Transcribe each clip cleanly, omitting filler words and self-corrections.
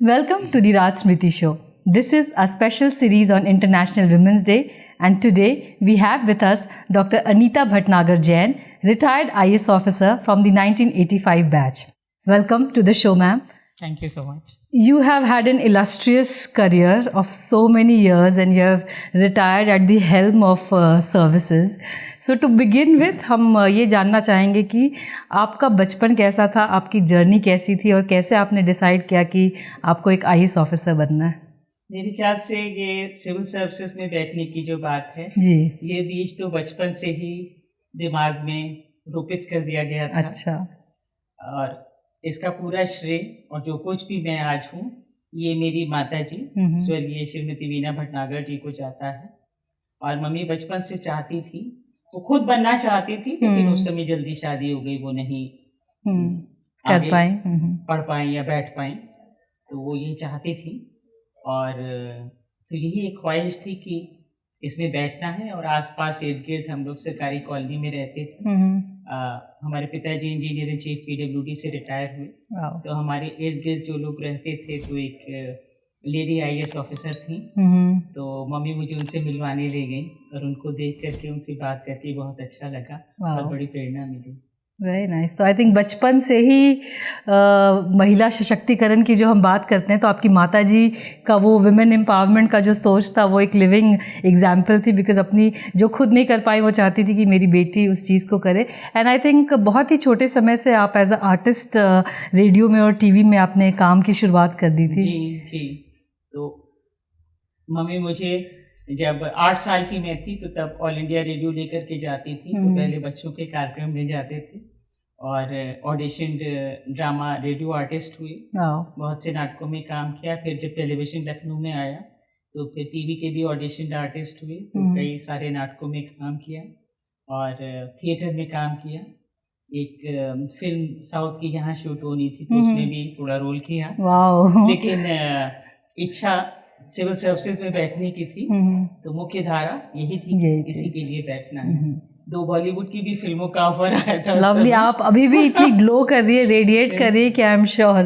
Welcome to the Raj Smriti Show. This is a special series on International Women's Day, and today we have with us Dr. Anita Bhatnagar Jain, retired IAS officer from the 1985 batch. Welcome to the show, ma'am. Thank you so much. You have had an illustrious career of so many years and you have retired at the helm of services. So to begin with, हम ये जानना चाहेंगे कि आपका बचपन कैसा था, आपकी जर्नी कैसी थी और कैसे आपने डिसाइड किया कि आपको एक आईएएस ऑफिसर बनना है? मेरे ख्याल से ये सिविल सर्विसेज में बैठने की जो बात है जी, ये बीज तो बचपन से ही दिमाग में रोपित कर दिया गया था। अच्छा। और इसका पूरा श्रेय और जो कुछ भी मैं आज हूँ ये मेरी माता जी स्वर्गीय श्रीमती वीना भटनागर जी को जाता है। और मम्मी बचपन से चाहती थी, वो खुद बनना चाहती थी, लेकिन उस समय जल्दी शादी हो गई, वो नहीं आगे पढ़ पाए या बैठ पाए, तो वो ये चाहती थी। और तो यही एक ख्वाहिश थी कि इसमें बैठना है। और आसपास इर्द गिर्द हम लोग सरकारी कॉलोनी में रहते थे। हमारे पिताजी इंजीनियर इन चीफ पीडब्ल्यूडी से रिटायर हुए, तो हमारे इर्द गिर्द जो लोग रहते थे, तो एक लेडी आईएएस ऑफिसर थी, तो मम्मी मुझे उनसे मिलवाने ले गई और उनको देख करके उनसे बात करके बहुत अच्छा लगा और बड़ी प्रेरणा मिली। Very nice. तो आई थिंक बचपन से ही महिला सशक्तिकरण की जो हम बात करते हैं, तो आपकी माता जी का वो वुमेन एम्पावरमेंट का जो सोच था वो एक लिविंग एग्जाम्पल थी, बिकॉज अपनी जो खुद नहीं कर पाई वो चाहती थी कि मेरी बेटी उस चीज़ को करे। एंड आई थिंक बहुत ही छोटे समय से आप एज अ आर्टिस्ट रेडियो में और टीवी में आपने काम की शुरुआत कर दी थी। जी। तो मम्मी मुझे जब 8 साल की मैं थी तो तब ऑल इंडिया रेडियो लेकर के जाती थी। तो पहले बच्चों के कार्यक्रम में जाते थे और ऑडिशन ड्रामा रेडियो आर्टिस्ट हुए, बहुत से नाटकों में काम किया। फिर जब टेलीविज़न लखनऊ में आया तो फिर टीवी के भी ऑडिशन आर्टिस्ट हुए, तो कई सारे नाटकों में काम किया और थिएटर में काम किया। एक फिल्म साउथ की यहाँ शूट होनी थी, तो उसमें भी थोड़ा रोल किया। लेकिन इच्छा सिविल सर्विसेज में बैठने की थी, तो मुख्य धारा यही थी कि इसी के लिए बैठना है। 2 बॉलीवुड की भी फिल्मों का ऑफर आया था। लवली, आप अभी भी इतनी ग्लो कर रही है, रेडिएट कर रही है कि I am sure.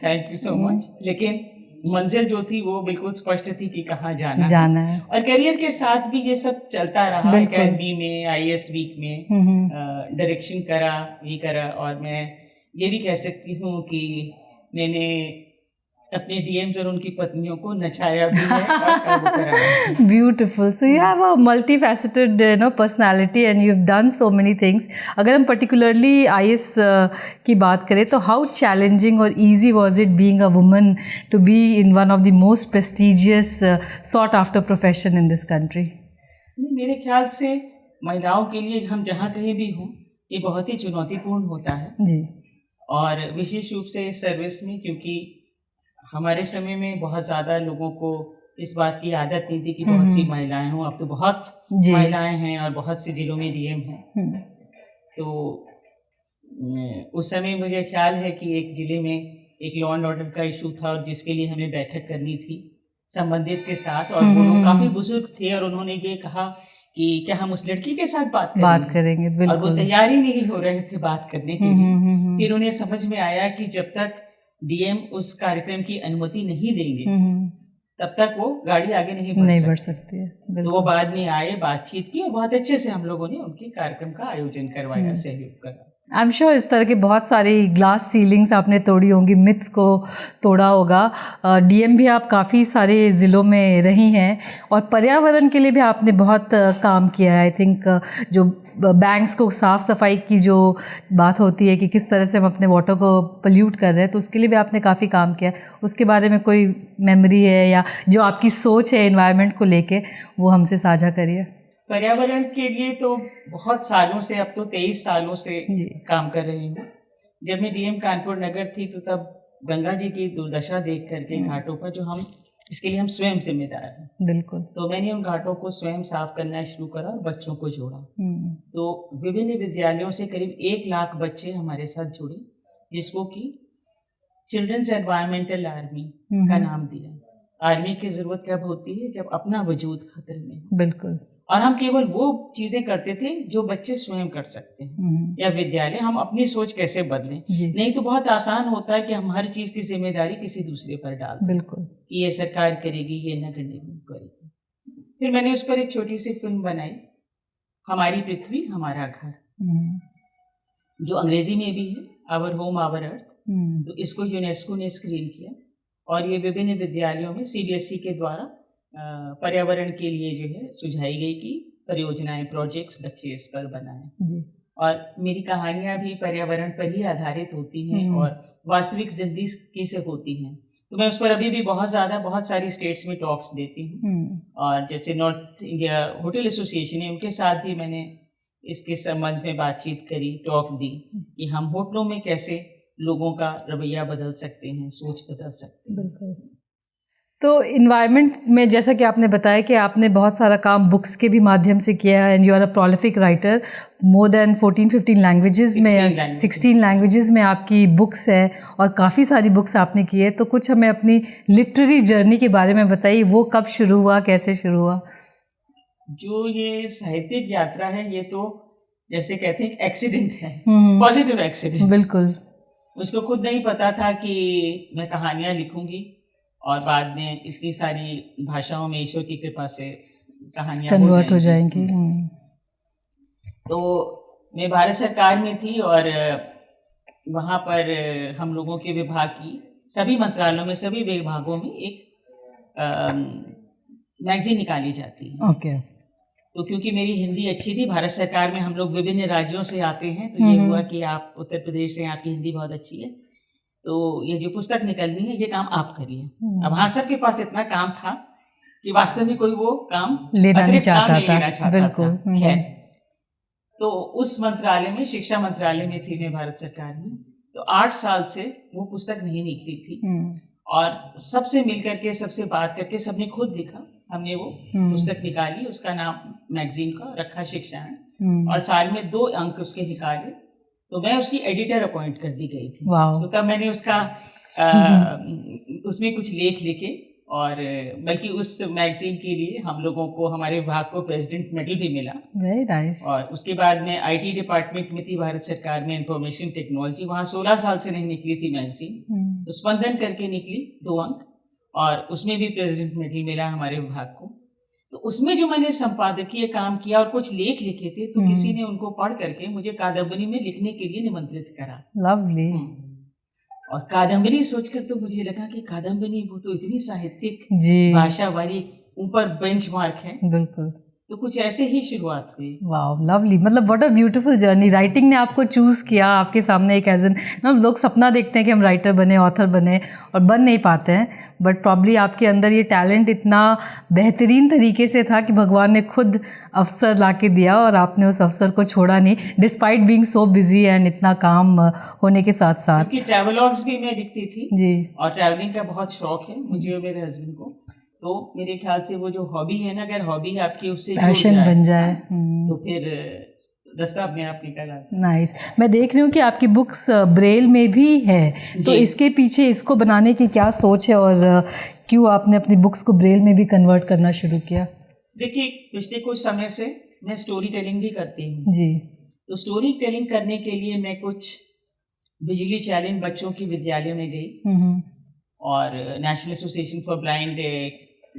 Thank you so much. लेकिन मंजिल जो थी वो बिल्कुल स्पष्ट थी कि कहाँ जाना है। और करियर के साथ भी ये सब चलता रहा। एकेडमी में, आईएएस वीक में डायरेक्शन करा, ये करा। और मैं ये भी कह सकती हूँ कि मैंने अपने डीएम्स और उनकी पत्नियों को नचाया भी है और काबू कराया। Beautiful. So you have a multi faceted personality and you have done so many things. अगर हम पर्टिकुलरली आईएएस की बात करें, तो हाउ चैलेंजिंग और easy was it being a woman to be in one of the most prestigious sought after profession in this country? मेरे ख्याल से महिलाओं के लिए हम जहाँ कहीं भी हों, ये बहुत ही चुनौतीपूर्ण होता है जी। और विशेष रूप से सर्विस में, क्योंकि हमारे समय में बहुत ज़्यादा लोगों को इस बात की आदत नहीं थी कि बहुत सी महिलाएं हों। अब तो बहुत महिलाएं हैं और बहुत से जिलों में डीएम हैं। तो उस समय मुझे ख्याल है कि एक ज़िले में एक लॉ एंड ऑर्डर का इशू था और जिसके लिए हमें बैठक करनी थी संबंधित के साथ। और वो लोग काफ़ी बुजुर्ग थे और उन्होंने ये कहा कि क्या हम उस लड़की के साथ बात करेंगे? और वो तैयार ही नहीं हो रहे थे बात करने के लिए। फिर उन्हें समझ में आया कि जब तक डीएम उस कार्यक्रम की अनुमति नहीं देंगे तब तक वो गाड़ी आगे नहीं बढ़ सकती है। तो वो बाद में आए, बातचीत की और बहुत अच्छे से हम लोगों ने उनके कार्यक्रम का आयोजन करवाया, सहयोग करा। आई एम श्योर इस तरह के बहुत सारी ग्लास सीलिंग्स आपने तोड़ी होंगी, मिथ्स को तोड़ा होगा। डीएम भी आप काफ़ी सारे ज़िलों में रही हैं और पर्यावरण के लिए भी आपने बहुत काम किया है। आई थिंक जो बैंक्स को साफ़ सफाई की जो बात होती है कि किस तरह से हम अपने वाटर को पोल्यूट कर रहे हैं, तो उसके लिए भी आपने काफ़ी काम किया है। उसके बारे में कोई मेमोरी है या जो आपकी सोच है एनवायरनमेंट को लेके, वो हमसे साझा करिए। पर्यावरण के लिए तो बहुत सालों से, अब तो 23 सालों से काम कर रही हूँ। जब मैं डीएम कानपुर नगर थी तो तब गंगा जी की दुर्दशा देख करके घाटों पर, जो हम इसके लिए हम स्वयं जिम्मेदार हैं, बिल्कुल, तो मैंने उन घाटों को स्वयं साफ करना शुरू करा और बच्चों को जोड़ा। तो विभिन्न विद्यालयों से करीब 1 लाख बच्चे हमारे साथ जुड़े, जिसको कि चिल्ड्रंस एनवायरमेंटल आर्मी का नाम दिया। आर्मी की ज़रूरत कब होती है? जब अपना वजूद खतरे में, बिल्कुल। और हम केवल वो चीजें करते थे जो बच्चे स्वयं कर सकते हैं, या विद्यालय हम अपनी सोच कैसे बदलें। नहीं तो बहुत आसान होता है कि हम हर चीज की जिम्मेदारी किसी दूसरे पर डाल दें, बिल्कुल, कि ये सरकार करेगी, ये न करेगी। फिर मैंने उस पर एक छोटी सी फिल्म बनाई, हमारी पृथ्वी हमारा घर, जो अंग्रेजी में भी है, आवर होम आवर अर्थ। तो इसको यूनेस्को ने स्क्रीन किया और ये विभिन्न विद्यालयों में सीबीएसई के द्वारा पर्यावरण के लिए जो है सुझाई गई कि परियोजनाएं, प्रोजेक्ट्स बच्चे इस पर बनाएं। और मेरी कहानियां भी पर्यावरण पर ही आधारित होती हैं और वास्तविक जिंदगी से होती हैं। तो मैं उस पर अभी भी बहुत सारी स्टेट्स में टॉक्स देती हूँ। और जैसे नॉर्थ इंडिया होटल एसोसिएशन है, उनके साथ भी मैंने इसके संबंध में बातचीत करी, टॉक दी कि हम होटलों में कैसे लोगों का रवैया बदल सकते हैं, सोच बदल सकते हैं। बिल्कुल। तो इन्वायरमेंट में जैसा कि आपने बताया कि आपने बहुत सारा काम बुक्स के भी माध्यम से किया है, and you are a prolific writer, more than 14-15 languages में, 16 लैंग्वेजेस में आपकी बुक्स है और काफ़ी सारी बुक्स आपने की है। तो कुछ हमें अपनी लिटरेरी जर्नी के बारे में बताइए, वो कब शुरू हुआ, कैसे शुरू हुआ? जो ये साहित्यिक यात्रा है, ये तो जैसे कहते हैं एक्सीडेंट है, पॉजिटिव एक्सीडेंट। बिल्कुल। मुझको खुद नहीं पता था कि मैं कहानियाँ लिखूंगी और बाद में इतनी सारी भाषाओं में ईश्वर की कृपा से कहानियाँ कन्वर्ट हो जाएंगी। तो मैं भारत सरकार में थी और वहाँ पर हम लोगों के विभाग की सभी मंत्रालयों में, सभी विभागों में एक मैगजीन निकाली जाती है। ओके। तो क्योंकि मेरी हिंदी अच्छी थी, भारत सरकार में हम लोग विभिन्न राज्यों से आते हैं, तो ये हुआ कि आप उत्तर प्रदेश से, आपकी हिंदी बहुत अच्छी है, तो ये जो पुस्तक निकलनी है, ये काम आप करिए। अब हाँ, सबके पास इतना काम था कि वास्तव में कोई वो काम अतिरिक्त काम नहीं लेना चाहता था। खैर, तो उस मंत्रालय में, शिक्षा मंत्रालय में थी मैं भारत सरकार में, तो 8 साल से वो पुस्तक नहीं निकली थी। और सबसे मिलकर के, सबसे बात करके, सबने खुद लिखा, हमने वो पुस्तक निकाली, उसका नाम मैगजीन का रखा शिक्षायण, और साल में 2 अंक उसके निकाले। तो मैं उसकी एडिटर अपॉइंट कर दी गई थी। तो तब मैंने उसका उसमें कुछ लेख लिखे, और बल्कि उस मैगजीन के लिए हम लोगों को, हमारे विभाग को प्रेसिडेंट मेडल भी मिला। Very nice. और उसके बाद मैं आईटी डिपार्टमेंट में थी भारत सरकार में, इंफॉर्मेशन टेक्नोलॉजी, वहाँ 16 साल से नहीं निकली थी मैगजीन, तो स्पंदन करके निकली 2 अंक, और उसमें भी प्रेसिडेंट मेडल मिला हमारे विभाग को। तो उसमें जो मैंने संपादकीय काम किया और कुछ लेख लिखे थे, तो किसी ने उनको पढ़ करके मुझे कादम्बरी में लिखने के लिए निमंत्रित करा। लवली। और कादम्बरी सोचकर तो मुझे लगा कि कादम्बरी, वो तो इतनी साहित्यिक भाषा वाली ऊपर बेंचमार्क है। बिल्कुल। तो कुछ ऐसे ही शुरुआत हुई। वाह, लवली। मतलब what a beautiful journey. Writing ने आपको चूज़ किया, आपके सामने एक एज एन, लोग सपना देखते हैं कि हम राइटर बने, ऑथर बने, और बन नहीं पाते हैं, बट प्रॉब्ली आपके अंदर ये टैलेंट इतना बेहतरीन तरीके से था कि भगवान ने खुद अवसर ला के दिया और आपने उस अवसर को छोड़ा नहीं, despite being so busy and इतना काम होने के साथ साथ। क्योंकि ट्रैवलॉग्स भी मैं लिखती थी जी, और ट्रैवलिंग का बहुत शौक है मुझे और मेरे हस्बैंड को। तो मेरे ख्याल से वो जो हॉबी है ना, अगर हॉबी आपकी उससे पैशन बन जाए तो फिर रास्ता अपने आप निकल आता है। नाइस। मैं देख रही हूँ कि आपकी बुक्स ब्रेल में भी है, तो इसके पीछे, इसको बनाने की क्या सोच है और क्यों आपने अपनी बुक्स को ब्रेल में भी कन्वर्ट करना शुरू किया? देखिए, पिछले कुछ समय से मैं स्टोरी टेलिंग भी करती हूँ जी। तो स्टोरी टेलिंग करने के लिए मैं कुछ बिजली चैलेंज बच्चों की विद्यालय में गई, और नेशनल एसोसिएशन फॉर ब्लाइंड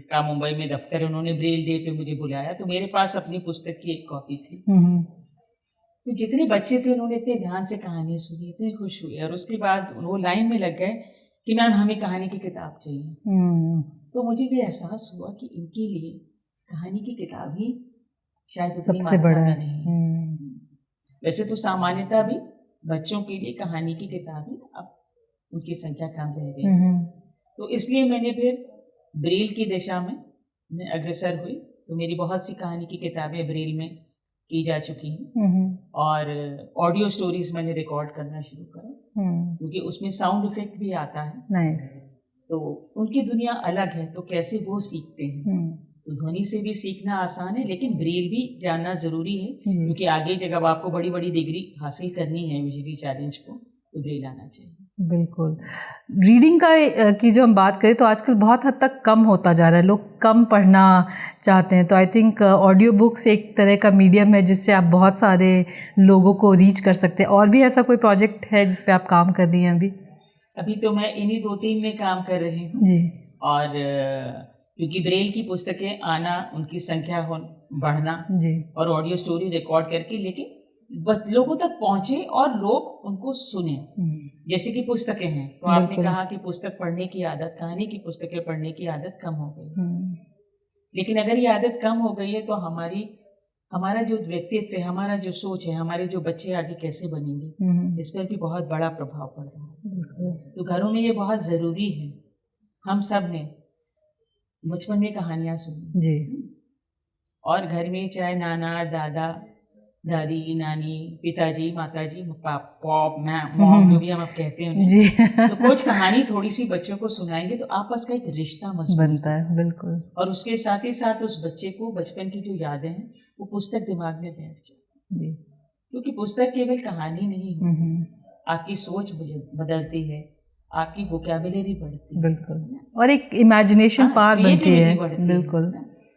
का मुंबई में दफ्तर, उन्होंने ब्रेल डे पे मुझे बुलाया, तो मेरे पास अपनी पुस्तक की एक कॉपी थी। तो जितने बच्चे थे उन्होंने इतने ध्यान से कहानी सुनी, इतने खुश हुए, और उसके बाद वो लाइन में लग गए कि मैम हमें कहानी की किताब चाहिए। तो मुझे ये एहसास हुआ कि इनके लिए कहानी की किताब ही शायद सबसे बड़ा नहीं। वैसे तो सामान्यतः भी बच्चों के लिए कहानी की किताबें अब उनकी संख्या कम रह गई, तो इसलिए मैंने फिर ब्रेल की दिशा में मैं अग्रसर हुई। तो मेरी बहुत सी कहानी की किताबें ब्रेल में की जा चुकी हैं, और ऑडियो स्टोरीज मैंने रिकॉर्ड करना शुरू करा, क्योंकि उसमें साउंड इफेक्ट भी आता है। नाइस। तो उनकी दुनिया अलग है, तो कैसे वो सीखते हैं। तो ध्वनि से भी सीखना आसान है, लेकिन ब्रेल भी जानना जरूरी है, क्योंकि आगे जब आपको बड़ी बड़ी डिग्री हासिल करनी है विजुअली चैलेंज को, तो ब्रेल आना चाहिए। बिल्कुल। रीडिंग का की जो हम बात करें तो आजकल बहुत हद तक कम होता जा रहा है, लोग कम पढ़ना चाहते हैं। तो आई थिंक ऑडियो बुक्स एक तरह का मीडियम है जिससे आप बहुत सारे लोगों को रीच कर सकते हैं। और भी ऐसा कोई प्रोजेक्ट है जिस पे आप काम कर रही हैं अभी? अभी तो मैं इन्हीं 2-3 में काम कर रही हूँ जी। और क्योंकि ब्रेल की पुस्तकें आना, उनकी संख्या बढ़ना जी। और ऑडियो स्टोरी रिकॉर्ड करके लेकिन लोगों तक पहुंचे और लोग उनको सुने। जैसे कि पुस्तकें हैं तो आपने कहा कि पुस्तक पढ़ने की आदत, कहानी की पुस्तकें पढ़ने की आदत कम हो गई, लेकिन अगर ये आदत कम हो गई है तो हमारा जो व्यक्तित्व है, हमारा जो सोच है, हमारे जो बच्चे आगे कैसे बनेंगे, इस पर भी बहुत बड़ा प्रभाव पड़ रहा है। तो घरों में ये बहुत ज़रूरी है। हम सब ने बचपन में कहानियाँ सुनी जी। और घर में चाहे नाना, दादा, दादी, नानी, पिताजी, माताजी, पॉप, मॉम, जो भी हम आप कहते हैं जी। तो कुछ कहानी थोड़ी सी बच्चों को सुनाएंगे तो आपस का एक रिश्ता मजबूत बनता है। बिल्कुल। और उसके साथ ही साथ उस बच्चे को बचपन की जो यादें हैं वो पुस्तक दिमाग में बैठ जाती है। क्योंकि पुस्तक केवल कहानी नहीं होती, आपकी सोच बदलती है, आपकी वोकैबुलरी बढ़ती है। बिल्कुल। और एक इमेजिनेशन पावर बनती है। बिल्कुल।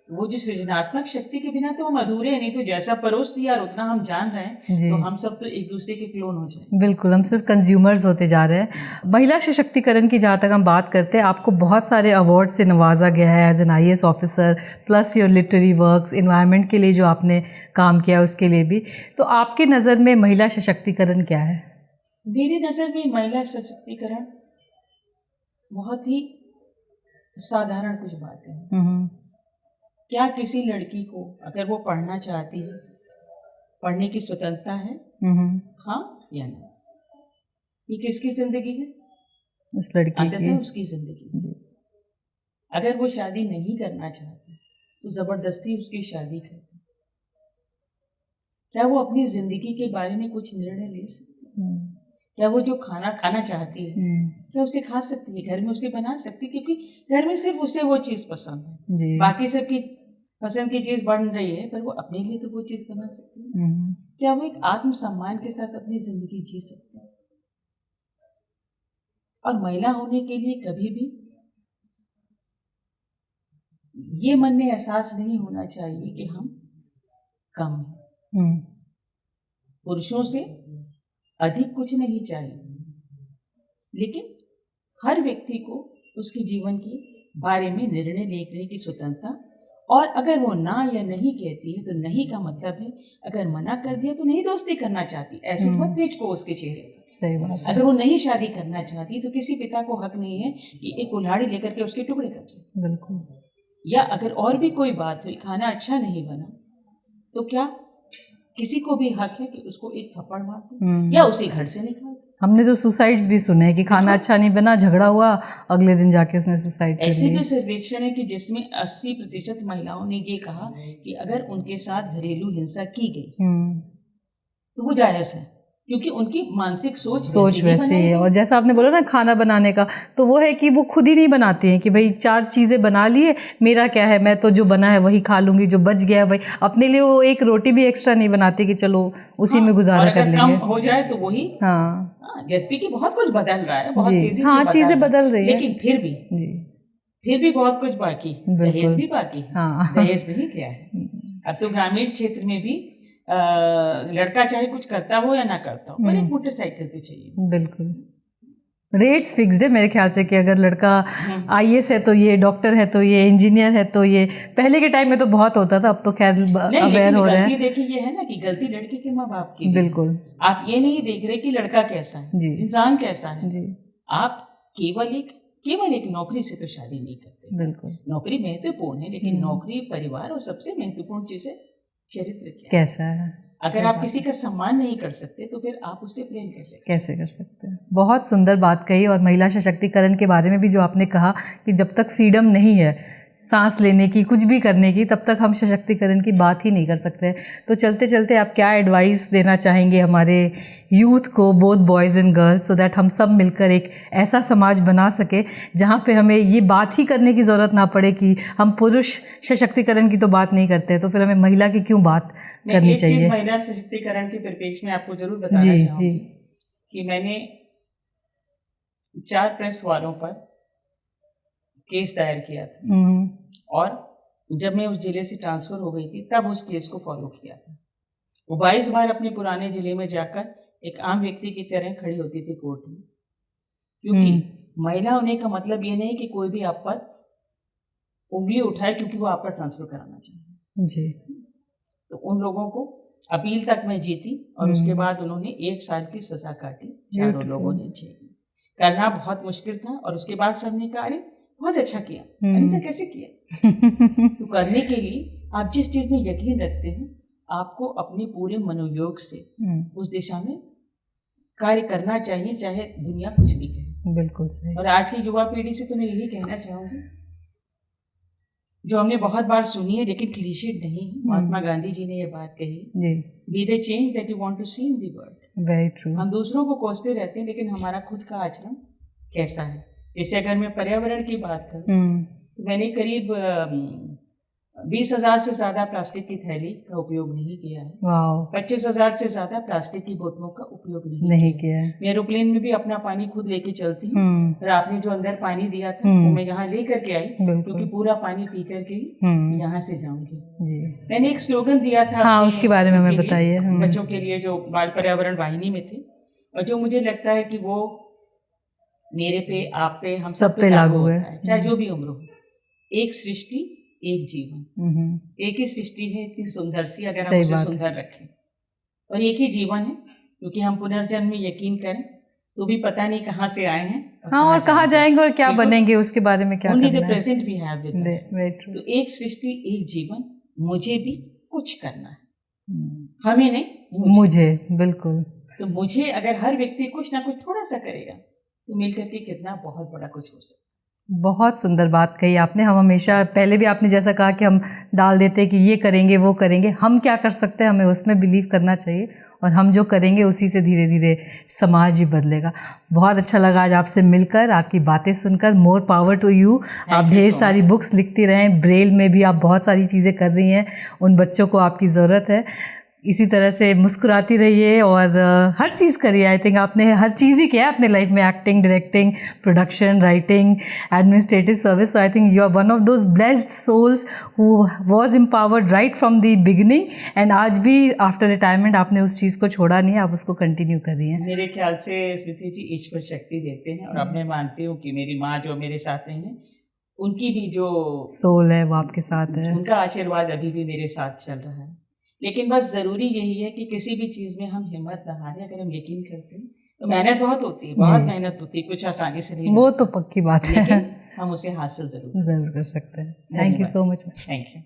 वो जो सृजनात्मक शक्ति के बिना तो हम अधूरे हैं, नहीं तो जैसा परोस दिया और उतना हम जान रहे हैं तो हम सब तो एक दूसरे के क्लोन हो जाएंगे। बिल्कुल, हम सिर्फ कंज्यूमर्स होते जा रहे हैं। महिला सशक्तिकरण की जहाँ तक हम बात करते हैं, आपको बहुत सारे अवार्ड से नवाजा गया है as an IAS officer, plus your literary works, environment के लिए जो आपने काम किया उसके लिए भी। तो आपके नज़र में महिला सशक्तिकरण क्या है? मेरी नज़र में महिला सशक्तिकरण बहुत ही साधारण कुछ बातें हैं। क्या किसी लड़की को अगर वो पढ़ना चाहती है, पढ़ने की स्वतंत्रता है? हाँ या नहीं? ये किसकी जिंदगी है? उस लड़की की, उसकी जिंदगी। अगर वो शादी नहीं करना चाहती तो जबरदस्ती उसकी शादी कर, क्या वो अपनी जिंदगी के बारे में कुछ निर्णय ले सकती है? क्या वो जो खाना खाना चाहती है क्या उसे खा सकती है, घर में उसे बना सकती है? क्योंकि घर में सिर्फ उसे वो चीज पसंद है, बाकी सबकी पसंद की चीज बन रही है पर वो अपने लिए तो वो चीज बना सकती है। क्या वो एक आत्मसम्मान के साथ अपनी जिंदगी जी सकती है? और महिला होने के लिए कभी भी ये मन में एहसास नहीं होना चाहिए कि हम कम हैं। पुरुषों से अधिक कुछ नहीं चाहिए, लेकिन हर व्यक्ति को उसके जीवन के बारे में निर्णय लेने की स्वतंत्रता, और अगर वो ना या नहीं कहती है तो नहीं का मतलब है अगर मना कर दिया तो नहीं दोस्ती करना चाहती, ऐसे मत बेचो उसके चेहरे पर। सही बात। अगर वो नहीं शादी करना चाहती तो किसी पिता को हक नहीं है कि एक कुल्हाड़ी लेकर के उसके टुकड़े कर दे। बिल्कुल। या अगर और भी कोई बात हुई, खाना अच्छा नहीं बना तो क्या किसी को भी हक है कि उसको एक थप्पड़ मार दे या उसे घर से निकाल दे? हमने तो सुसाइड्स भी सुने हैं कि खाना अच्छा नहीं बना, झगड़ा हुआ, अगले दिन जाके उसने सुसाइड कर लिया। ऐसे भी सर्वेक्षण है कि जिसमें 80% महिलाओं ने ये कहा कि अगर उनके साथ घरेलू हिंसा की गई तो वो जायज़ है, क्योंकि उनकी मानसिक सोच वैसे ही है। और जैसा आपने बोला ना खाना बनाने का, तो वो है कि वो खुद ही नहीं बनाती हैं कि भाई 4 चीज़ें बना लिए, मेरा क्या है, मैं तो जो बना है वही खा लूंगी, जो बच गया वही। अपने लिए वो एक रोटी भी एक्स्ट्रा नहीं बनाती कि चलो उसी में गुजारा कर लेंगे। कम हो जाए तो वही। जबकि कि बहुत कुछ बदल रहा है, बहुत तेजी से चीज़ें बदल रही है, लेकिन फिर भी बहुत कुछ बाकी, दहेज भी बाकी। दहेज नहीं क्या है, अब तो ग्रामीण क्षेत्र में भी लड़का चाहे कुछ करता हो या ना करता हो पर एक मोटरसाइकिल तो चाहिए। बिल्कुल। रेट्स फिक्स्ड है मेरे ख्याल से कि अगर लड़का IAS है तो ये, डॉक्टर है तो ये, इंजीनियर है तो ये। पहले के टाइम में तो बहुत होता था, अब तो खैर अवेयर हो रहे हैं। देखिए ये है ना कि गलती लड़के के माँ बाप की। बिल्कुल। आप ये नहीं देख रहे कि लड़का कैसा है, इंसान कैसा है। आप केवल एक नौकरी से तो शादी नहीं करते। बिल्कुल। नौकरी महत्वपूर्ण है, लेकिन नौकरी, परिवार और सबसे महत्वपूर्ण चीज है चरित्र कैसा है। अगर आप किसी का सम्मान नहीं कर सकते तो फिर आप उससे प्रेम कैसे कर सकते हैं। बहुत सुंदर बात कही। और महिला सशक्तिकरण के बारे में भी जो आपने कहा कि जब तक फ्रीडम नहीं है सांस लेने की, कुछ भी करने की, तब तक हम सशक्तिकरण की बात ही नहीं कर सकते। तो चलते चलते आप क्या एडवाइस देना चाहेंगे हमारे यूथ को, both boys and girls, so that हम सब मिलकर एक ऐसा समाज बना सके जहाँ पे हमें ये बात ही करने की ज़रूरत ना पड़े कि हम पुरुष सशक्तिकरण की तो बात नहीं करते, तो फिर हमें महिला की क्यों बात करनी चाहिए? एक चीज़ महिला सशक्तिकरण के परिप्रेक्ष्य में आपको जरूर बताना चाहूँगी कि मैंने 4 प्रेस वालों पर केस दायर किया था। और जब मैं उस जिले से ट्रांसफ़र हो गई थी तब उस केस को फॉलो किया था। वो 22 बार अपने पुराने जिले में जाकर एक आम व्यक्ति की तरह खड़ी होती थी कोर्ट में, क्योंकि महिला होने का मतलब ये नहीं कि कोई भी आप पर उंगली उठाए क्योंकि वो आप पर ट्रांसफ़र कराना चाहते जी। तो उन लोगों को अपील तक मैं जीती और उसके बाद उन्होंने 1 साल की सज़ा काटी, चारों लोगों ने जेल में। करना बहुत मुश्किल था और उसके बाद सबने कहा अरे बहुत अच्छा किया, अनीता कैसे किया? तो करने के लिए आप जिस चीज़ में यकीन रखते हैं आपको अपने पूरे मनोयोग से उस दिशा में कार्य करना चाहिए, चाहे दुनिया कुछ भी कहे। बिल्कुल सही। और आज की युवा पीढ़ी से तो मैं यही कहना चाहूँगी, जो हमने बहुत बार सुनी है लेकिन क्लीशेड नहीं है। महात्मा गांधी जी ने ये बात कही, be the change that you want to see in the world. Very true. हम दूसरों को कोसते रहते हैं लेकिन हमारा खुद का आचरण कैसा है? जैसे अगर मैं पर्यावरण की बात करूं तो मैंने करीब 20,000 से ज़्यादा प्लास्टिक की थैली का उपयोग नहीं किया है। 25,000 से ज़्यादा प्लास्टिक की बोतलों का उपयोग नहीं किया है। मैं एरोप्लेन में भी अपना पानी खुद लेके चलती हूँ और आपने जो अंदर पानी दिया था वो मैं यहाँ ले करके आई क्योंकि पूरा पानी पी करके यहाँ से जाऊंगी। मैंने एक स्लोगन दिया था, हाँ, उसके बारे में हमें बताइए। बच्चों के लिए जो बाल पर्यावरण वाहिनी में थे और जो मुझे लगता है कि वो मेरे पे, आप पे, हम सब पे लागू होता है, चाहे जो भी उम्र हो। एक सृष्टि एक जीवन, एक ही सृष्टि है इतनी सुंदर सी, अगर हम उसे सुंदर रखें, और एक ही जीवन है क्योंकि हम पुनर्जन्म में यकीन करें तो भी पता नहीं कहाँ से आए हैं और कहाँ जाएंगे और क्या बनेंगे, उसके बारे में क्या only the present we have with us. तो एक सृष्टि एक जीवन, मुझे भी कुछ करना है, हमें नहीं मुझे। बिल्कुल। तो मुझे अगर हर व्यक्ति कुछ ना कुछ थोड़ा सा करेगा तो मिलकर के कितना बहुत बड़ा कुछ हो सकता है। बहुत सुंदर बात कही आपने। हम हमेशा, पहले भी आपने जैसा कहा कि हम डाल देते हैं कि ये करेंगे वो करेंगे, हम क्या कर सकते हैं हमें उसमें बिलीव करना चाहिए और हम जो करेंगे उसी से धीरे धीरे समाज भी बदलेगा। बहुत अच्छा लगा आज आपसे मिलकर, आपकी बातें सुनकर। More power to you. आप ढेर सारी बुक्स लिखती रहें, ब्रेल में भी आप बहुत सारी चीज़ें कर रही हैं, उन बच्चों को आपकी ज़रूरत है। इसी तरह से मुस्कुराती रहिए और हर चीज़ करिए। आई थिंक आपने हर चीज़ ही किया है अपने लाइफ में, acting, directing, production, writing, administrative service. So I think you are one of those blessed souls who was empowered right from the beginning, and आज भी आफ्टर रिटायरमेंट आपने उस चीज़ को छोड़ा नहीं है, आप उसको कंटिन्यू कर रही हैं। मेरे ख्याल से स्मृति जी ईश्वर शक्ति देते हैं और अब मैं मानती हूँ कि मेरी माँ जो मेरे साथ नहीं है, उनकी भी जो सोल है वो आपके साथ है, उनका आशीर्वाद अभी भी मेरे साथ चल रहा है। लेकिन बस ज़रूरी यही है कि किसी भी चीज़ में हम हिम्मत न हारें। अगर हम यकीन करते हैं तो मेहनत बहुत होती है, बहुत मेहनत होती है, कुछ आसानी से नहीं, वो तो पक्की बात है, लेकिन हम उसे हासिल ज़रूर कर सकते हैं। Thank you so much. Thank you.